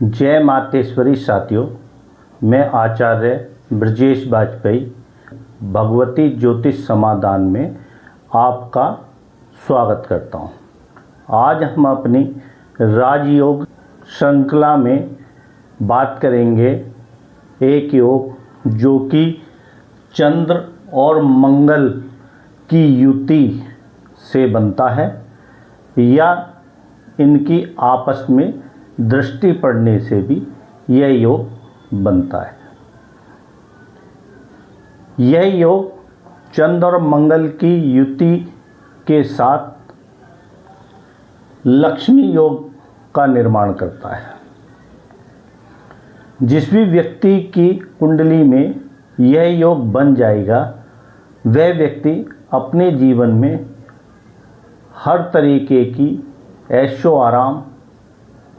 जय मातेश्वरी साथियों, मैं आचार्य ब्रजेश बाजपेयी भगवती ज्योतिष समाधान में आपका स्वागत करता हूं। आज हम अपनी राजयोग श्रृंखला में बात करेंगे एक योग जो कि चंद्र और मंगल की युति से बनता है या इनकी आपस में दृष्टि पड़ने से भी यह योग बनता है। यह योग चंद्र और मंगल की युति के साथ लक्ष्मी योग का निर्माण करता है। जिस भी व्यक्ति की कुंडली में यह योग बन जाएगा, वह व्यक्ति अपने जीवन में हर तरीके की ऐशो आराम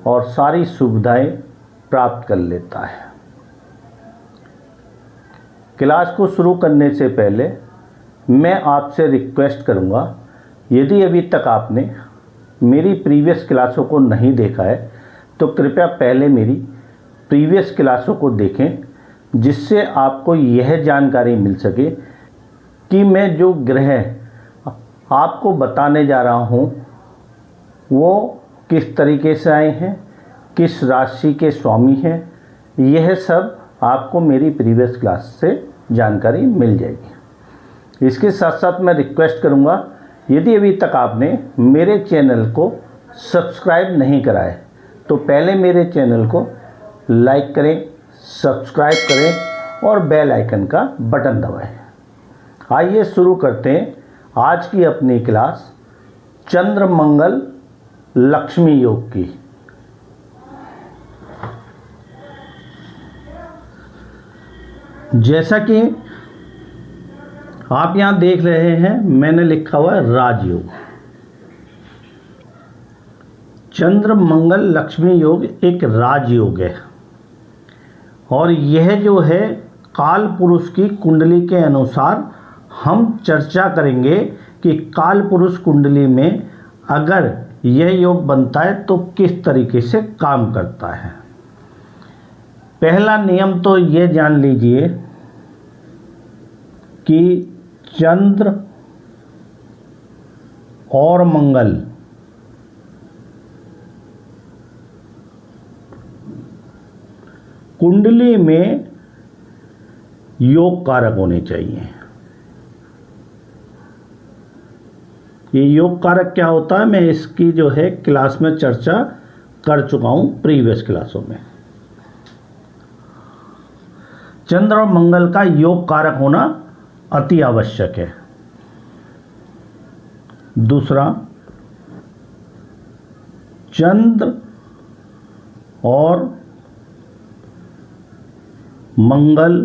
और सारी सुविधाएं प्राप्त कर लेता है। क्लास को शुरू करने से पहले मैं आपसे रिक्वेस्ट करूंगा, यदि अभी तक आपने मेरी प्रीवियस क्लासों को नहीं देखा है तो कृपया पहले मेरी प्रीवियस क्लासों को देखें, जिससे आपको यह जानकारी मिल सके कि मैं जो ग्रह आपको बताने जा रहा हूं वो किस तरीके से आए हैं, किस राशि के स्वामी हैं। यह सब आपको मेरी प्रीवियस क्लास से जानकारी मिल जाएगी। इसके साथ साथ मैं रिक्वेस्ट करूंगा, यदि अभी तक आपने मेरे चैनल को सब्सक्राइब नहीं करा है तो पहले मेरे चैनल को लाइक करें, सब्सक्राइब करें और बेल आइकन का बटन दबाएं। आइए शुरू करते हैं आज की अपनी क्लास चंद्र मंगल लक्ष्मी योग की। जैसा कि आप यहां देख रहे हैं, मैंने लिखा हुआ है राजयोग। चंद्र मंगल लक्ष्मी योग एक राजयोग है और यह जो है काल पुरुष की कुंडली के अनुसार हम चर्चा करेंगे कि काल पुरुष कुंडली में अगर यह योग बनता है तो किस तरीके से काम करता है। पहला नियम तो यह जान लीजिए कि चंद्र और मंगल कुंडली में योग कारक होने चाहिए। ये योग कारक क्या होता है, मैं इसकी जो है क्लास में चर्चा कर चुका हूं प्रीवियस क्लासों में। चंद्र और मंगल का योग कारक होना अति आवश्यक है। दूसरा, चंद्र और मंगल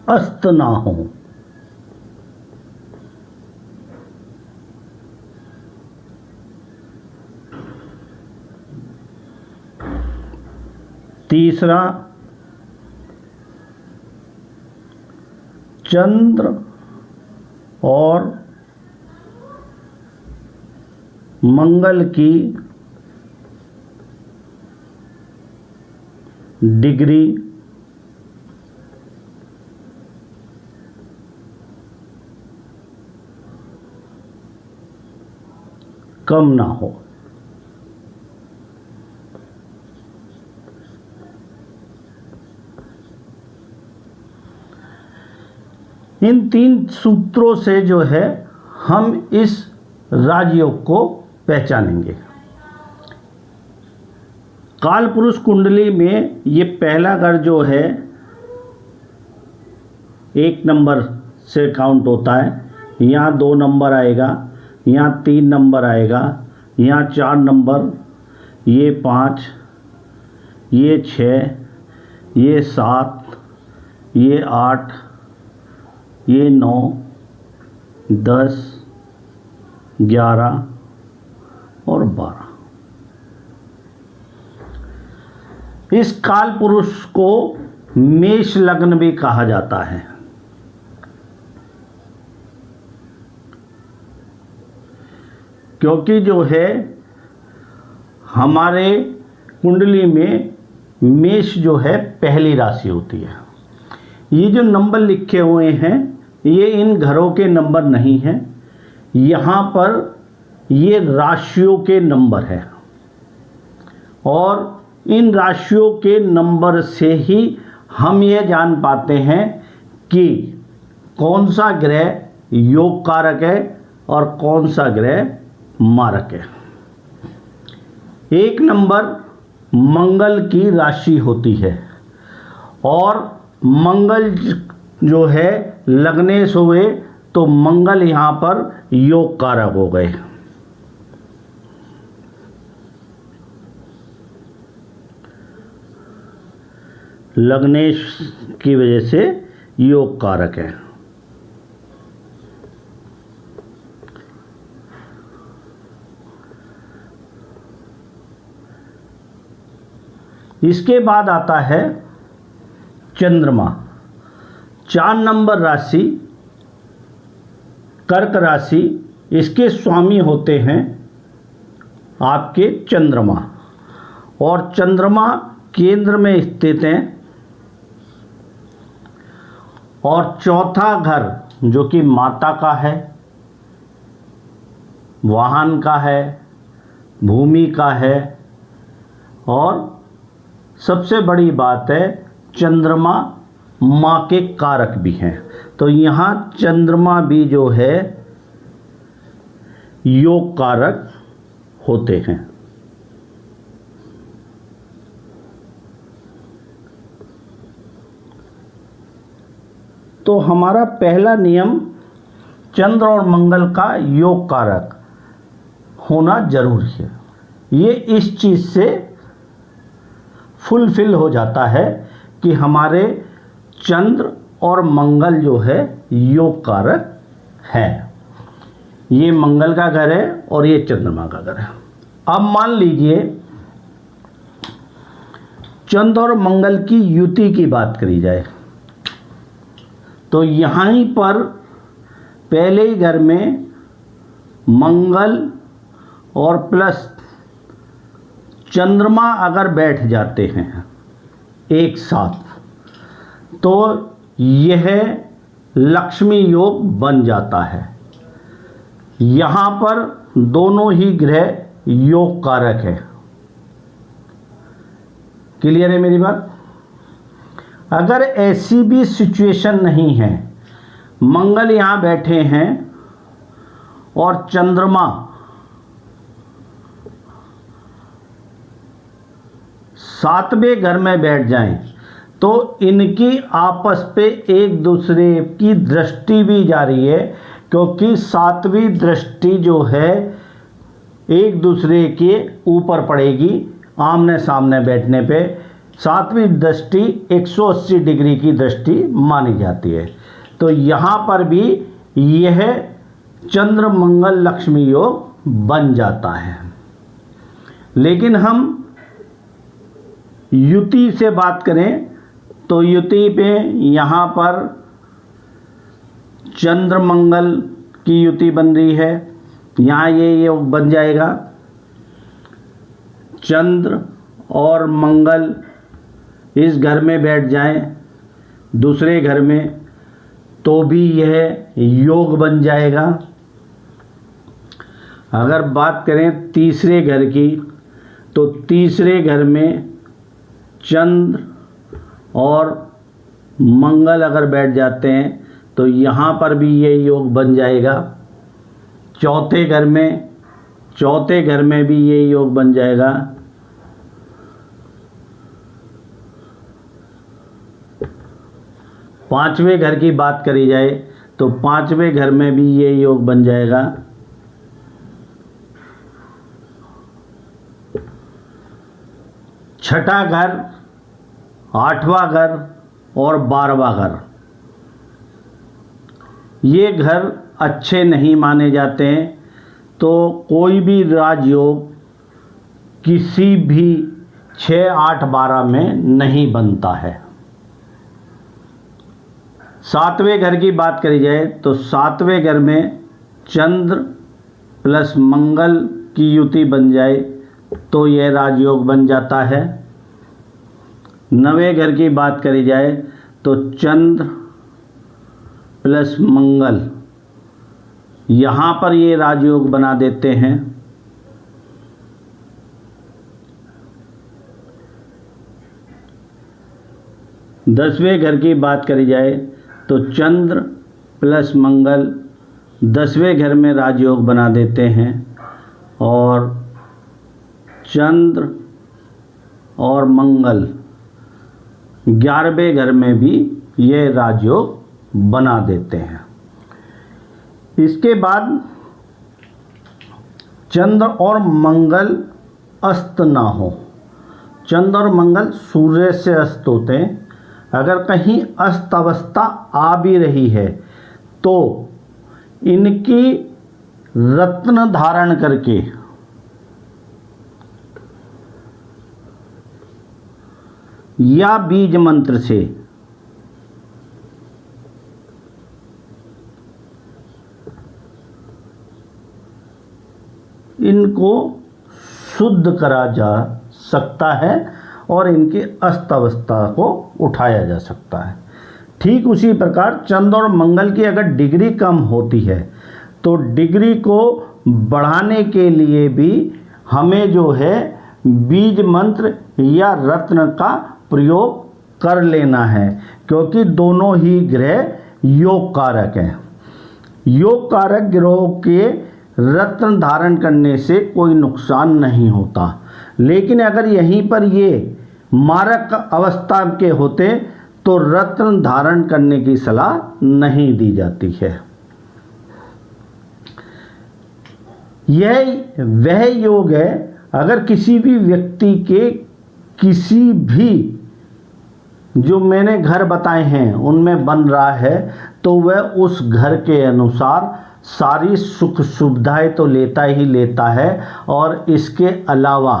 अस्त ना हो। तीसरा, चंद्र और मंगल की डिग्री कम ना हो। इन तीन सूत्रों से जो है हम इस राजयोग को पहचानेंगे। काल पुरुष कुंडली में ये पहला घर जो है 1 नंबर से काउंट होता है। यहाँ 2 नंबर आएगा, यहाँ 3 नंबर आएगा, यहाँ 4 नंबर, ये 5, ये 6, ये 7, ये 8, ये 9, 10, 11 और 12। इस काल पुरुष को मेष लग्न भी कहा जाता है। क्योंकि जो है हमारे कुंडली में मेष जो है पहली राशि होती है। ये जो नंबर लिखे हुए हैं ये इन घरों के नंबर नहीं हैं, यहाँ पर ये राशियों के नंबर हैं और इन राशियों के नंबर से ही हम ये जान पाते हैं कि कौन सा ग्रह योग कारक है और कौन सा ग्रह मारक है। एक नंबर मंगल की राशि होती है और मंगल जो है लगने से हुए तो मंगल यहाँ पर योग कारक हो गए। लगने की वजह से योग कारक है। इसके बाद आता है चंद्रमा। 4 नंबर राशि कर्क राशि, इसके स्वामी होते हैं आपके चंद्रमा और चंद्रमा केंद्र में स्थित हैं और चौथा घर जो कि माता का है, वाहन का है, भूमि का है और सबसे बड़ी बात है चंद्रमा माँ के कारक भी हैं। तो यहाँ चंद्रमा भी जो है योग कारक होते हैं। तो हमारा पहला नियम चंद्र और मंगल का योग कारक होना जरूरी है। ये इस चीज़ से फुलफिल हो जाता है कि हमारे चंद्र और मंगल जो है योग कारक है। ये मंगल का घर है और ये चंद्रमा का घर है। अब मान लीजिए चंद्र और मंगल की युति की बात करी जाए तो यहाँ पर पहले ही घर में मंगल और प्लस चंद्रमा अगर बैठ जाते हैं एक साथ तो यह लक्ष्मी योग बन जाता है। यहाँ पर दोनों ही ग्रह योग कारक है। क्लियर है मेरी बात? अगर ऐसी भी सिचुएशन नहीं है, मंगल यहाँ बैठे हैं और चंद्रमा सातवें घर में बैठ जाएं तो इनकी आपस पे एक दूसरे की दृष्टि भी जा रही है, क्योंकि सातवीं दृष्टि जो है एक दूसरे के ऊपर पड़ेगी। आमने सामने बैठने पे सातवीं दृष्टि 180 डिग्री की दृष्टि मानी जाती है। तो यहाँ पर भी यह चंद्र मंगल लक्ष्मी योग बन जाता है। लेकिन हम युति से बात करें तो युति पे यहाँ पर चंद्र मंगल की युति बन रही है। यहाँ ये योग बन जाएगा चंद्र और मंगल इस घर में बैठ जाएं दूसरे घर में तो भी यह योग बन जाएगा। अगर बात करें तीसरे घर की तो तीसरे घर में चंद्र और मंगल अगर बैठ जाते हैं तो यहाँ पर भी ये योग बन जाएगा। चौथे घर में भी ये योग बन जाएगा। पांचवें घर की बात करी जाए तो पांचवें घर में भी ये योग बन जाएगा। छठा घर, आठवां घर और 12वां घर, ये घर अच्छे नहीं माने जाते हैं। तो कोई भी राजयोग किसी भी 6, 8, 12 में नहीं बनता है। सातवें घर की बात करी जाए तो सातवें घर में चंद्र प्लस मंगल की युति बन जाए तो यह राजयोग बन जाता है। 9वें घर की बात करी जाए तो चंद्र प्लस मंगल, यहाँ पर ये राजयोग बना देते हैं। 10वें घर की बात करी जाए तो चंद्र प्लस मंगल 10वें घर में राजयोग बना देते हैं, और चंद्र और मंगल 11वें घर में भी ये राजयोग बना देते हैं। इसके बाद चंद्र और मंगल अस्त ना हो। चंद्र और मंगल सूर्य से अस्त होते हैं। अगर कहीं अस्त अवस्था आ भी रही है तो इनकी रत्न धारण करके या बीज मंत्र से इनको शुद्ध करा जा सकता है और इनकी अस्त अवस्था को उठाया जा सकता है। ठीक उसी प्रकार चंद्र और मंगल की अगर डिग्री कम होती है तो डिग्री को बढ़ाने के लिए भी हमें जो है बीज मंत्र या रत्न का प्रयोग कर लेना है, क्योंकि दोनों ही ग्रह योग कारक हैं। योग कारक ग्रहों के रत्न धारण करने से कोई नुकसान नहीं होता, लेकिन अगर यहीं पर ये मारक अवस्था के होते तो रत्न धारण करने की सलाह नहीं दी जाती है। यह वह योग है, अगर किसी भी व्यक्ति के किसी भी जो मैंने घर बताए हैं उनमें बन रहा है तो वह उस घर के अनुसार सारी सुख सुविधाएं तो लेता ही लेता है, और इसके अलावा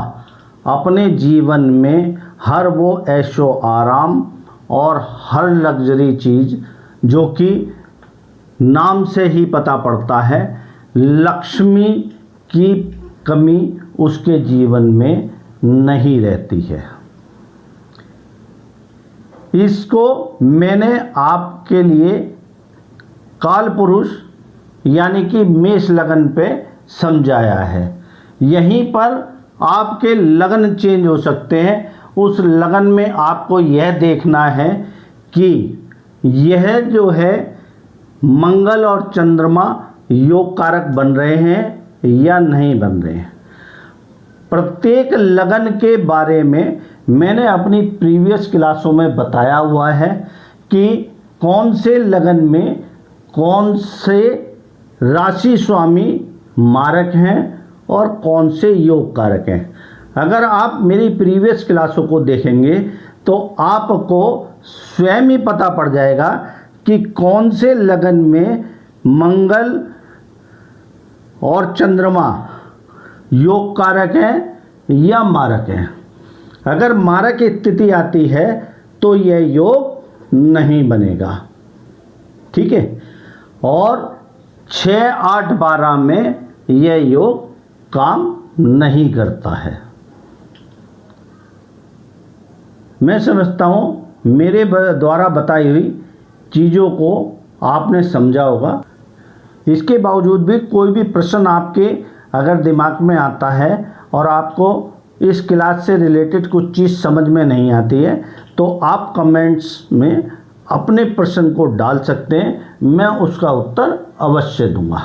अपने जीवन में हर वो ऐशो आराम और हर लग्जरी चीज़ जो कि नाम से ही पता पड़ता है, लक्ष्मी की कमी उसके जीवन में नहीं रहती है। इसको मैंने आपके लिए काल पुरुष यानी कि मेष लगन पे समझाया है। यहीं पर आपके लगन चेंज हो सकते हैं। उस लगन में आपको यह देखना है कि यह जो है मंगल और चंद्रमा योग कारक बन रहे हैं या नहीं बन रहे हैं। प्रत्येक लगन के बारे में मैंने अपनी प्रीवियस क्लासों में बताया हुआ है कि कौन से लगन में कौन से राशि स्वामी मारक हैं और कौन से योग कारक हैं। अगर आप मेरी प्रीवियस क्लासों को देखेंगे तो आपको स्वयं ही पता पड़ जाएगा कि कौन से लगन में मंगल और चंद्रमा योग कारक हैं या मारक हैं। अगर मारक स्थिति आती है तो यह योग नहीं बनेगा, ठीक है। और 6, 8, 12 में यह योग काम नहीं करता है। मैं समझता हूँ मेरे द्वारा बताई हुई चीज़ों को आपने समझा होगा। इसके बावजूद भी कोई भी प्रश्न आपके अगर दिमाग में आता है और आपको इस क्लास से रिलेटेड कुछ चीज़ समझ में नहीं आती है तो आप कमेंट्स में अपने प्रश्न को डाल सकते हैं, मैं उसका उत्तर अवश्य दूंगा।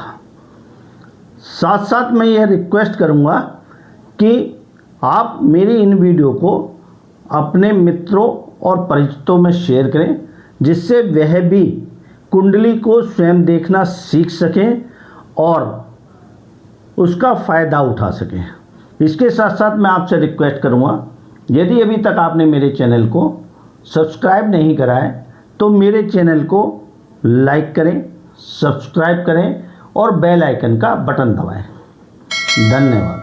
साथ साथ मैं यह रिक्वेस्ट करूंगा कि आप मेरी इन वीडियो को अपने मित्रों और परिचितों में शेयर करें, जिससे वह भी कुंडली को स्वयं देखना सीख सकें और उसका फ़ायदा उठा सकें। इसके साथ साथ मैं आपसे रिक्वेस्ट करूंगा, यदि अभी तक आपने मेरे चैनल को सब्सक्राइब नहीं करा है तो मेरे चैनल को लाइक करें, सब्सक्राइब करें और बेल आइकन का बटन दबाएं। धन्यवाद।